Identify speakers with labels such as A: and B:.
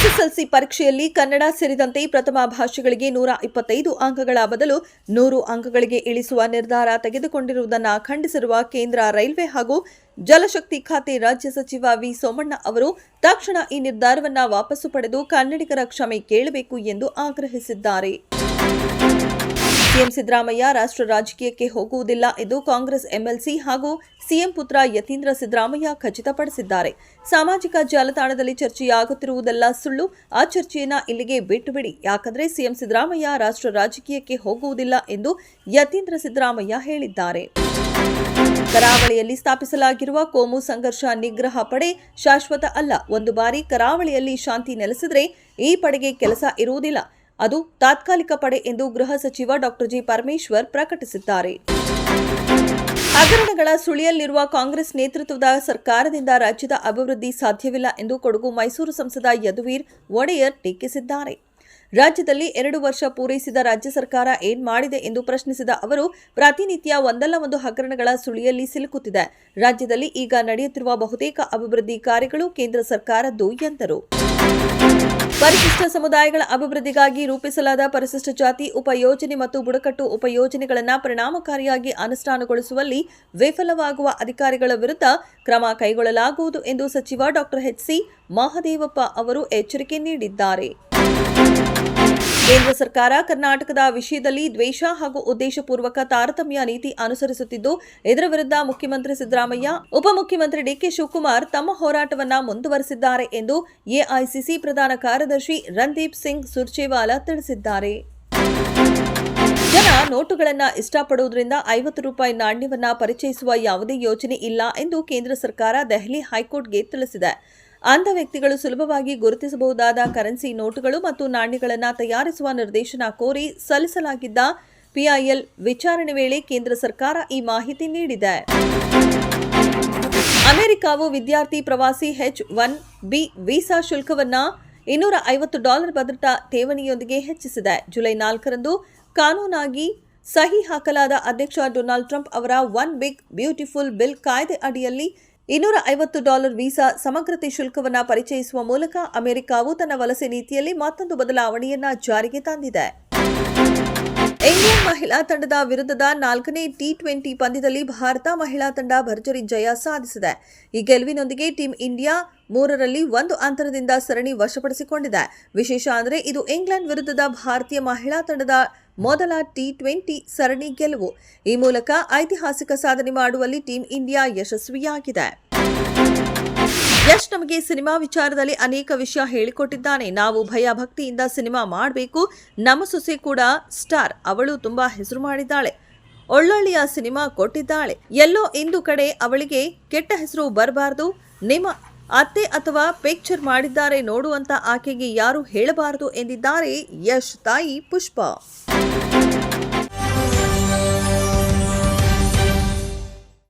A: SSLC ಪರೀಕ್ಷೆಯಲ್ಲಿ ಕನ್ನಡ ಸೇರಿದಂತೆ ಪ್ರಥಮ ಭಾಷೆಗಳಿಗೆ 125 ಅಂಕಗಳ ಬದಲು 100 ಅಂಕಗಳಿಗೆ ಇಳಿಸುವ ನಿರ್ಧಾರ ತೆಗೆದುಕೊಂಡಿರುವುದನ್ನು ಖಂಡಿಸಿರುವ ಕೇಂದ್ರ ರೈಲ್ವೆ ಹಾಗೂ ಜಲಶಕ್ತಿ ಖಾತೆ ರಾಜ್ಯ ಸಚಿವ ವಿ ಸೋಮಣ್ಣ ಅವರು ತಕ್ಷಣ ಈ ನಿರ್ಧಾರವನ್ನು ವಾಪಸ್ಸು ಪಡೆದು ಕನ್ನಡಿಗರ ಕ್ಷಮೆ ಕೇಳಬೇಕು ಎಂದು ಆಗ್ರಹಿಸಿದ್ದಾರೆ. ಸಿಎಂ ಸಿದ್ದರಾಮಯ್ಯ ರಾಷ್ಟ್ರ ರಾಜಕೀಯಕ್ಕೆ ಹೋಗುವುದಿಲ್ಲ ಎಂದು ಕಾಂಗ್ರೆಸ್ ಎಂಎಲ್ಸಿ ಹಾಗೂ ಸಿಎಂ ಪುತ್ರ ಯತೀಂದ್ರ ಸಿದ್ದರಾಮಯ್ಯ ಖಚಿತಪಡಿಸಿದ್ದಾರೆ. ಸಾಮಾಜಿಕ ಜಾಲತಾಣದಲ್ಲಿ ಚರ್ಚೆಯಾಗುತ್ತಿರುವುದೆಲ್ಲ ಸುಳ್ಳು. ಆ ಚರ್ಚೆಯನ್ನ ಇಲ್ಲಿಗೆ ಬಿಟ್ಟು ಬಿಡಿ. ಯಾಕಂದ್ರೆ ಸಿಎಂ ಸಿದ್ದರಾಮಯ್ಯ ರಾಷ್ಟ್ರ ರಾಜಕೀಯಕ್ಕೆ ಹೋಗುವುದಿಲ್ಲ ಎಂದು ಯತೀಂದ್ರ ಸಿದ್ದರಾಮಯ್ಯ ಹೇಳಿದ್ದಾರೆ. ಕರಾವಳಿಯಲ್ಲಿ ಸ್ಥಾಪಿಸಲಾಗಿರುವ ಕೋಮು ಸಂಘರ್ಷ ನಿಗ್ರಹ ಪಡೆ ಶಾಶ್ವತ ಅಲ್ಲ. ಒಂದು ಬಾರಿ ಕರಾವಳಿಯಲ್ಲಿ ಶಾಂತಿ ನೆಲೆಸಿದ್ರೆ ಈ ಪಡೆಗೆ ಕೆಲಸ ಇರುವುದಿಲ್ಲ. ಅದು ತಾತ್ಕಾಲಿಕ ಪಡೆ ಎಂದು ಗೃಹ ಸಚಿವ ಡಾ ಜಿ ಪರಮೇಶ್ವರ್ ಪ್ರಕಟಿಸಿದ್ದಾರೆ. ಹಗರಣಗಳ ಸುಳಿಯಲ್ಲಿರುವ ಕಾಂಗ್ರೆಸ್ ನೇತೃತ್ವದ ಸರ್ಕಾರದಿಂದ ರಾಜ್ಯದ ಅಭಿವೃದ್ಧಿ ಸಾಧ್ಯವಿಲ್ಲ ಎಂದು ಕೊಡಗು ಮೈಸೂರು ಸಂಸದ ಯದುವೀರ್ ಒಡೆಯರ್ ಟೀಕಿಸಿದ್ದಾರೆ. ರಾಜ್ಯದಲ್ಲಿ 2 ವರ್ಷ ಪೂರೈಸಿದ ರಾಜ್ಯ ಸರ್ಕಾರ ಏನ್ ಮಾಡಿದೆ ಎಂದು ಪ್ರಶ್ನಿಸಿದ ಅವರು, ಪ್ರತಿನಿತ್ಯ ಒಂದಲ್ಲ ಒಂದು ಹಗರಣಗಳ ಸುಳಿಯಲ್ಲಿ ಸಿಲುಕುತ್ತಿದೆ. ರಾಜ್ಯದಲ್ಲಿ ಈಗ ನಡೆಯುತ್ತಿರುವ ಬಹುತೇಕ ಅಭಿವೃದ್ಧಿ ಕಾರ್ಯಗಳು ಕೇಂದ್ರ ಸರ್ಕಾರದ್ದು ಎಂದರು. ಪರಿಶಿಷ್ಟ ಸಮುದಾಯಗಳ ಅಭಿವೃದ್ಧಿಗಾಗಿ ರೂಪಿಸಲಾದ ಪರಿಶಿಷ್ಟ ಜಾತಿ ಉಪಯೋಜನೆ ಮತ್ತು ಬುಡಕಟ್ಟು ಉಪಯೋಜನೆಗಳನ್ನು ಪರಿಣಾಮಕಾರಿಯಾಗಿ ಅನುಷ್ಠಾನಗೊಳಿಸುವಲ್ಲಿ ವಿಫಲವಾಗುವ ಅಧಿಕಾರಿಗಳ ವಿರುದ್ಧ ಕ್ರಮ ಕೈಗೊಳ್ಳಲಾಗುವುದು ಎಂದು ಸಚಿವ ಡಾ ಎಚ್.ಸಿ. ಮಹದೇವಪ್ಪ ಅವರು ಎಚ್ಚರಿಕೆ ನೀಡಿದ್ದಾರೆ. ಕೇಂದ್ರ ಸರ್ಕಾರ ಕರ್ನಾಟಕದ ವಿಷಯದಲ್ಲಿ ದ್ವೇಷ ಹಾಗೂ ಉದ್ದೇಶಪೂರ್ವಕ ತಾರತಮ್ಯ ನೀತಿ ಅನುಸರಿಸುತ್ತಿದ್ದು, ಇದರ ವಿರುದ್ಧ ಮುಖ್ಯಮಂತ್ರಿ ಸಿದ್ದರಾಮಯ್ಯ, ಉಪಮುಖ್ಯಮಂತ್ರಿ ಡಿಕೆ ಶಿವಕುಮಾರ್ ತಮ್ಮ ಹೋರಾಟವನ್ನು ಮುಂದುವರೆಸಿದ್ದಾರೆ ಎಂದು ಎಐಸಿಸಿ ಪ್ರಧಾನ ಕಾರ್ಯದರ್ಶಿ ರಣದೀಪ್ ಸಿಂಗ್ ಸುರ್ಜೇವಾಲಾ ತಿಳಿಸಿದ್ದಾರೆ. ಜನ ನೋಟುಗಳನ್ನು ಇಷ್ಟಪಡುವುದರಿಂದ 50 ರೂಪಾಯಿ ನಾಣ್ಯವನ್ನ ಪರಿಚಯಿಸುವ ಯಾವುದೇ ಯೋಜನೆ ಇಲ್ಲ ಎಂದು ಕೇಂದ್ರ ಸರ್ಕಾರ ದೆಹಲಿ ಹೈಕೋರ್ಟ್ಗೆ ತಿಳಿಸಿದೆ. ಅಂಧ ವ್ಯಕ್ತಿಗಳು ಸುಲಭವಾಗಿ ಗುರುತಿಸಬಹುದಾದ ಕರೆನ್ಸಿ ನೋಟುಗಳು ಮತ್ತು ನಾಣ್ಯಗಳನ್ನು ತಯಾರಿಸುವ ನಿರ್ದೇಶನ ಕೋರಿ ಸಲ್ಲಿಸಲಾಗಿದ್ದ ಪಿಐಎಲ್ ವಿಚಾರಣೆ ವೇಳೆ ಕೇಂದ್ರ ಸರ್ಕಾರ ಈ ಮಾಹಿತಿ ನೀಡಿದೆ. ಅಮೆರಿಕವು ವಿದ್ಯಾರ್ಥಿ ಪ್ರವಾಸಿ H-1B ವೀಸಾ ಶುಲ್ಕವನ್ನು $250 ಭದ್ರತಾ ಠೇವಣಿಯೊಂದಿಗೆ ಹೆಚ್ಚಿಸಿದೆ. ಜುಲೈ 4ರಂದು ಕಾನೂನಾಗಿ ಸಹಿ ಹಾಕಲಾದ ಅಧ್ಯಕ್ಷ ಡೊನಾಲ್ಡ್ ಟ್ರಂಪ್ ಅವರ ಒನ್ ಬಿಗ್ ಬ್ಯೂಟಿಫುಲ್ ಬಿಲ್ ಕಾಯ್ದೆ ಅಡಿಯಲ್ಲಿ $250 ವೀಸಾ ಸಮಗ್ರತೆ ಶುಲ್ಕವನ್ನು ಪರಿಚಯಿಸುವ ಮೂಲಕ ಅಮೆರಿಕವು ತನ್ನ ವಲಸೆ ನೀತಿಯಲ್ಲಿ ಮತ್ತೊಂದು ಬದಲಾವಣೆಯನ್ನ ಜಾರಿಗೆ ತಂದಿದೆ. ಇಂಗ್ಲೆಂಡ್ ಮಹಿಳಾ ತಂಡದ ವಿರುದ್ಧದ 4ನೇ T20 ಪಂದ್ಯದಲ್ಲಿ ಭಾರತ ಮಹಿಳಾ ತಂಡ ಭರ್ಜರಿ ಜಯ ಸಾಧಿಸಿದೆ. ಈ ಗೆಲುವಿನೊಂದಿಗೆ ಟೀಂ ಇಂಡಿಯಾ 3ರಲ್ಲಿ 1 ಅಂತರದಿಂದ ಸರಣಿ ವಶಪಡಿಸಿಕೊಂಡಿದೆ. ವಿಶೇಷ ಅಂದರೆ ಇದು ಇಂಗ್ಲೆಂಡ್ ವಿರುದ್ಧದ ಭಾರತೀಯ ಮಹಿಳಾ ತಂಡದ ಮೊದಲ T20 ಸರಣಿ ಗೆಲುವು. ಈ ಮೂಲಕ ಐತಿಹಾಸಿಕ ಸಾಧನೆ ಮಾಡುವಲ್ಲಿ ಟೀಂ ಇಂಡಿಯಾ ಯಶಸ್ವಿಯಾಗಿದೆ. ಯಶ್ ನಮಗೆ ಸಿನಿಮಾ ವಿಚಾರದಲ್ಲಿ ಅನೇಕ ವಿಷಯ ಹೇಳಿಕೊಟ್ಟಿದ್ದಾನೆ. ನಾವು ಭಯ ಭಕ್ತಿಯಿಂದ ಸಿನಿಮಾ ಮಾಡಬೇಕು. ನಮ್ಮ ಸೊಸೆ ಕೂಡ ಸ್ಟಾರ್. ಅವಳು ತುಂಬಾ ಹೆಸರು ಮಾಡಿದ್ದಾಳೆ. ಒಳ್ಳೊಳ್ಳೆಯ ಸಿನಿಮಾ ಕೊಟ್ಟಿದ್ದಾಳೆ. ಎಲ್ಲೋ ಇಂದು ಕಡೆ ಅವಳಿಗೆ ಕೆಟ್ಟ ಹೆಸರು ಬರಬಾರದು. ನಿಮ್ಮ ಅತ್ತೆ ಅಥವಾ ಪಿಕ್ಚರ್ ಮಾಡಿದ್ದಾರೆ ನೋಡುವಂತ ಆಕೆಗೆ ಯಾರು ಹೇಳಬಾರದು ಎಂದಿದ್ದಾರೆ ಯಶ್ ತಾಯಿ ಪುಷ್ಪಾ.